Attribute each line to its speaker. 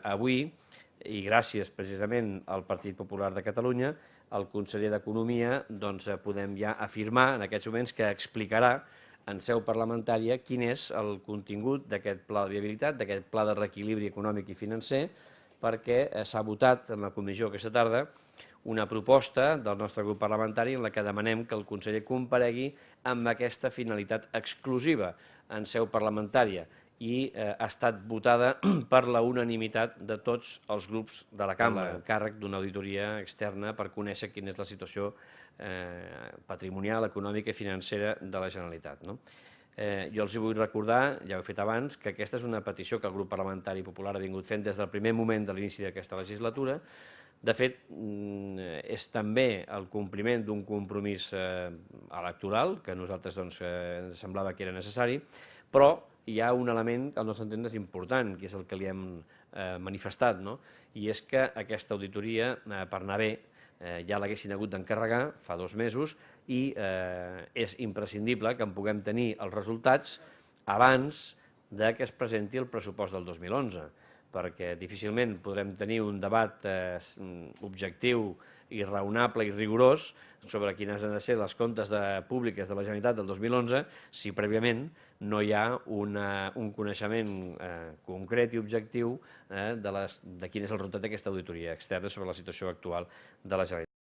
Speaker 1: avui, i gràcies precisament al Partit Popular de Catalunya, el conseller d'Economia podem ja afirmar en aquests moments que explicarà en seu parlamentària quin és el contingut d'aquest pla de viabilitat, d'aquest pla de reequilibri econòmic i financer, perquè s'ha votat en la comissió aquesta tarda una proposta del nostre grup parlamentari en la que demanem que el conseller comparegui amb aquesta finalitat exclusiva en seu parlamentària i ha estat votada per la unanimitat de tots els grups de la Cambra, en càrrec d'una auditoria externa per conèixer quina és la situació patrimonial, econòmica i financera de la Generalitat. Jo els vull recordar, ja ho he fet abans, que aquesta és una petició que el grup parlamentari popular ha vingut fent des del primer moment de l'inici d'aquesta legislatura. De fet, és també el compliment d'un compromís electoral, que a nosaltres ens semblava que era necessari, però hi ha un element que al nostre entendre és important, que és el que li hem manifestat, i és que aquesta auditoria, per anar bé, ja l'haguessin hagut d'encarregar fa 2 mesos i és imprescindible que en puguem tenir els resultats abans que es presenti el pressupost del 2011, perquè difícilment podrem tenir un debat objectiu i raonable i rigorós sobre quines han de ser les comptes públiques de la Generalitat del 2011 si prèviament no hi ha un coneixement concret i objectiu de quin és el resultat d'aquesta auditoria externa sobre la situació actual de la Generalitat.